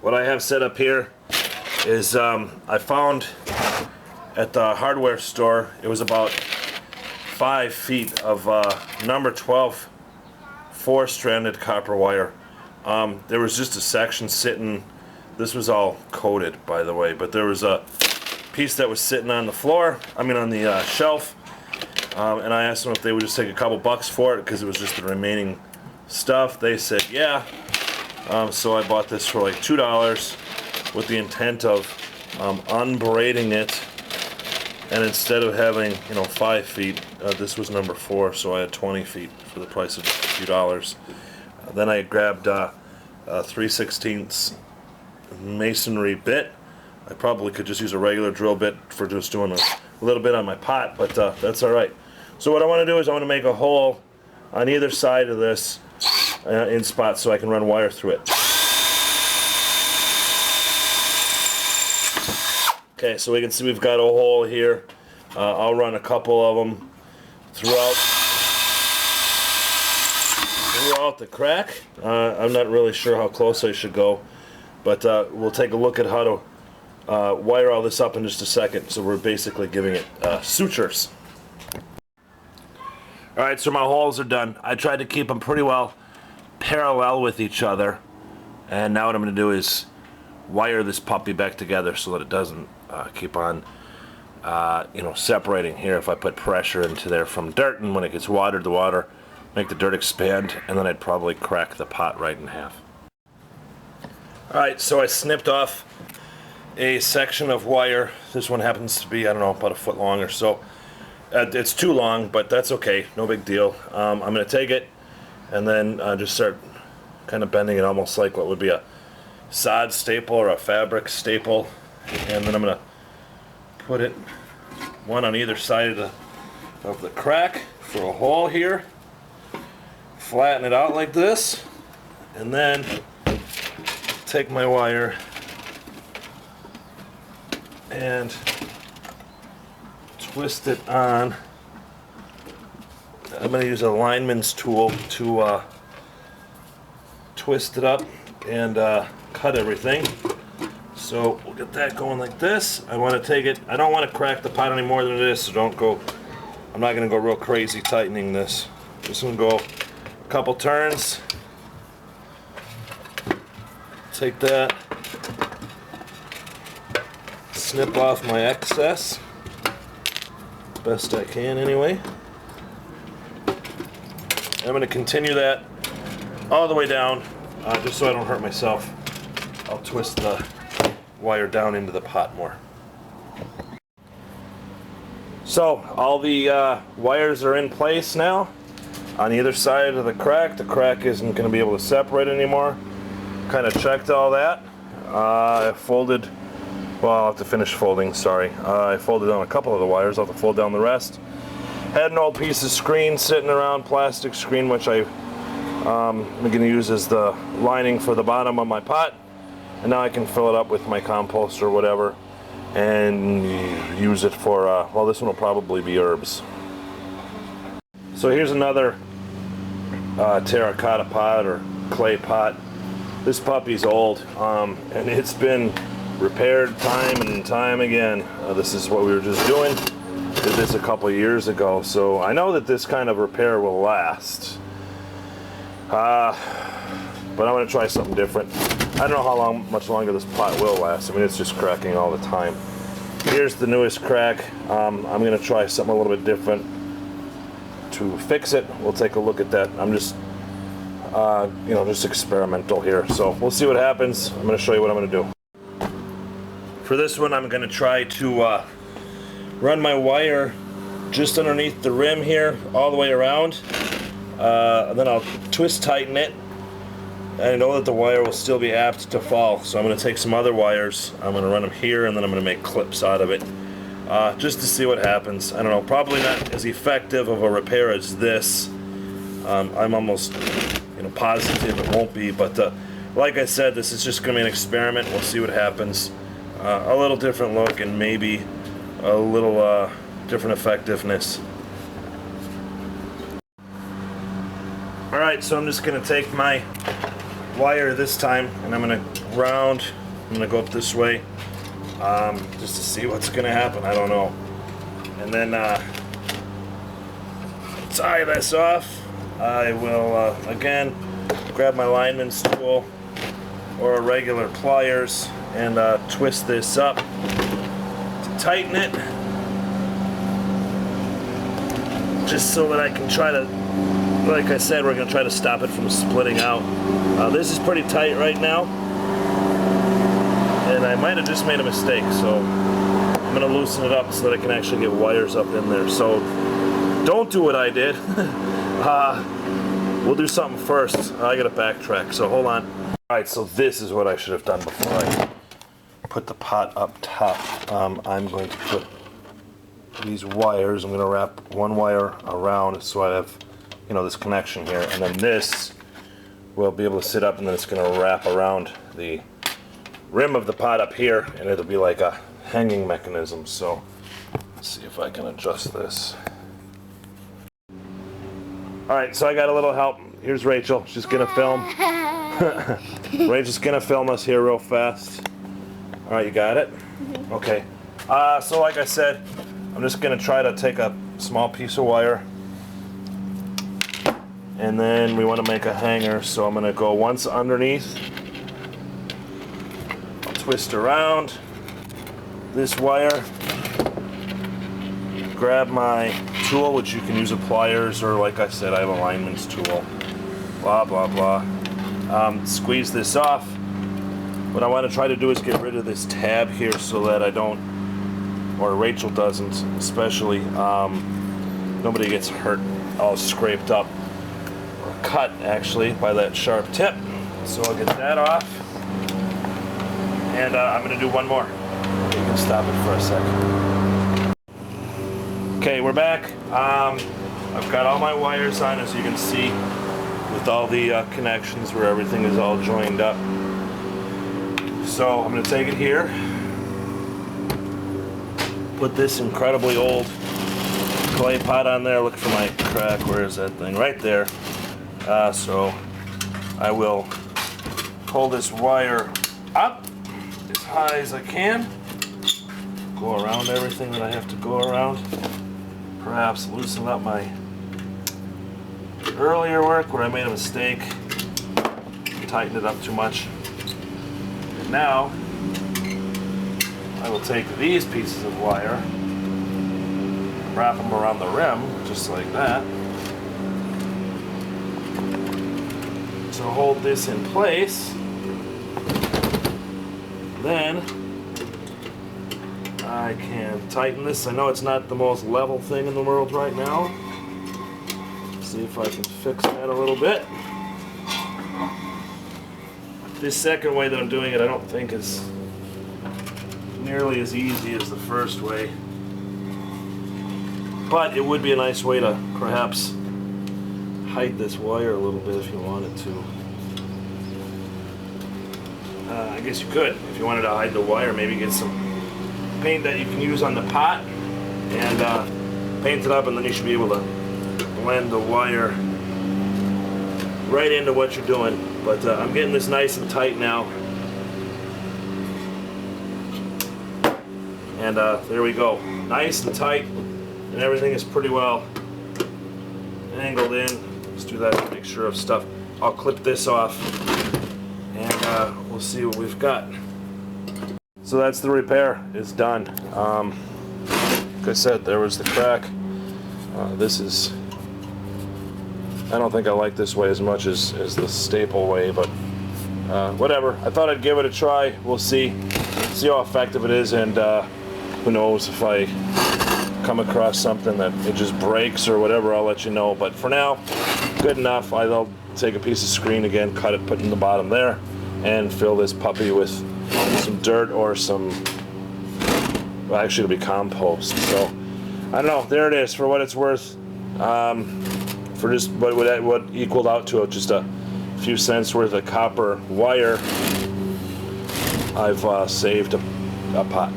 What I have set up here is I found at the hardware store, it was about 5 feet of number 12 4-stranded copper wire. There was just a section sitting, this was all coated by the way, but there was a piece that was sitting on the floor, on the shelf, and I asked them if they would just take a couple bucks for it because it was just the remaining stuff. They said yeah. So I bought this for like $2 with the intent of unbraiding it, and instead of having 5 feet, this was number 4, so I had 20 feet for the price of just a few dollars. Then I grabbed a 3/16 masonry bit. I probably could just use a regular drill bit for just doing a little bit on my pot, but that's alright. So what I want to do is I want to make a hole on either side of this in spots so I can run wire through it. Okay, so we can see we've got a hole here. I'll run a couple of them throughout the crack. I'm not really sure how close I should go, but we'll take a look at how to wire all this up in just a second. So we're basically giving it sutures. Alright, so my holes are done. I tried to keep them pretty well parallel with each other, and now what I'm going to do is wire this puppy back together so that it doesn't keep on separating here. If I put pressure into there from dirt, and when it gets watered, the water make the dirt expand, and then I'd probably crack the pot right in half. Alright, so I snipped off a section of wire. This one happens to be, I don't know, about a foot long or so. It's too long, but that's okay, no big deal. I'm going to take it and then just start kind of bending it almost like what would be a sod staple or a fabric staple, and then I'm going to put it one on either side of the crack for a hole here, flatten it out like this, and then take my wire and twist it on. I'm going to use a lineman's tool to twist it up and cut everything. So we'll get that going like this. I want to take it, I don't want to crack the pot any more than it is, so I'm not going to go real crazy tightening this. Just going to go a couple turns. Take that, snip off my excess, best I can anyway. I'm going to continue that all the way down, just so I don't hurt myself. I'll twist the wire down into the pot more. So all the wires are in place now on either side of the crack. The crack isn't going to be able to separate anymore. Kind of checked all that. I folded, well, I'll have to finish folding, sorry. I folded down a couple of the wires. I'll have to fold down the rest. Had an old piece of screen sitting around, plastic screen, which I'm going to use as the lining for the bottom of my pot. And now I can fill it up with my compost or whatever and use it for, well, this one will probably be herbs. So here's another terracotta pot or clay pot. This puppy's old, and it's been repaired time and time again. This is what we were just doing. Did this a couple years ago, so I know that this kind of repair will last. But I'm going to try something different. I don't know how much longer this pot will last. I mean, it's just cracking all the time. Here's the newest crack. I'm going to try something a little bit different to fix it. We'll take a look at that. I'm just just experimental here. So we'll see what happens. I'm going to show you what I'm going to do. For this one, I'm going to try to run my wire just underneath the rim here, all the way around. And then I'll twist tighten it. And I know that the wire will still be apt to fall, so I'm going to take some other wires. I'm going to run them here, and then I'm going to make clips out of it. Just to see what happens. I don't know, probably not as effective of a repair as this. I'm almost positive it won't be, but like I said, this is just going to be an experiment. We'll see what happens. A little different look and maybe a little different effectiveness. Alright, so I'm just going to take my wire this time, and I'm gonna round. I'm gonna go up this way, just to see what's gonna happen. I don't know. And then tie this off. I will again grab my lineman's tool or a regular pliers and twist this up to tighten it, just so that I can try to, like I said, we're gonna try to stop it from splitting out. This is pretty tight right now, and I might have just made a mistake, so I'm gonna loosen it up so that I can actually get wires up in there. So don't do what I did. We'll do something first. I gotta backtrack, so hold on. All right, so this is what I should have done before I put the pot up top. I'm going to put these wires, I'm going to wrap one wire around so I have, you know, this connection here, and then this will be able to sit up, and then it's going to wrap around the rim of the pot up here, and it'll be like a hanging mechanism. So let's see if I can adjust this. Alright, so I got a little help. Here's Rachel. She's going to film. Rachel's going to film us here real fast. Alright, you got it? Mm-hmm. Okay. So like I said, I'm just going to try to take a small piece of wire, and then we want to make a hanger, so I'm going to go once underneath. I'll twist around this wire, grab my tool, which you can use a pliers, or like I said, I have a lineman's tool, blah blah blah. Squeeze this off. What I want to try to do is get rid of this tab here so that I don't, or Rachel doesn't especially, nobody gets hurt, all scraped up, or cut actually, by that sharp tip. So I'll get that off, and I'm going to do one more. You can stop it for a second. Okay, we're back. I've got all my wires on, as you can see, with all the connections where everything is all joined up. So I'm going to take it here, put this incredibly old clay pot on there. Look for my crack. Where is that thing? Right there. So I will pull this wire up as high as I can, go around everything that I have to go around, perhaps loosen up my earlier work where I made a mistake, tightened it up too much. And now I will take these pieces of wire, wrap them around the rim, just like that, to hold this in place. Then I can tighten this. I know it's not the most level thing in the world right now. See if I can fix that a little bit. This second way that I'm doing it, I don't think is nearly as easy as the first way, but it would be a nice way to perhaps hide this wire a little bit if you wanted to. I guess you could, if you wanted to hide the wire, maybe get some paint that you can use on the pot and paint it up, and then you should be able to blend the wire right into what you're doing. But I'm getting this nice and tight now. And there we go. Nice and tight, and everything is pretty well angled in. Let's do that to make sure of stuff. I'll clip this off, and we'll see what we've got. So that's the repair. It's done. Like I said, there was the crack. This is, I don't think I like this way as much as the staple way, but whatever. I thought I'd give it a try. We'll see how effective it is, and who knows, if I come across something that it just breaks or whatever, I'll let you know. But for now, good enough. I'll take a piece of screen again, cut it, put it in the bottom there, and fill this puppy with some dirt or some, well, actually it'll be compost. So I don't know, there it is, for what it's worth. For just what equaled out to just a few cents worth of copper wire, I've saved a pot.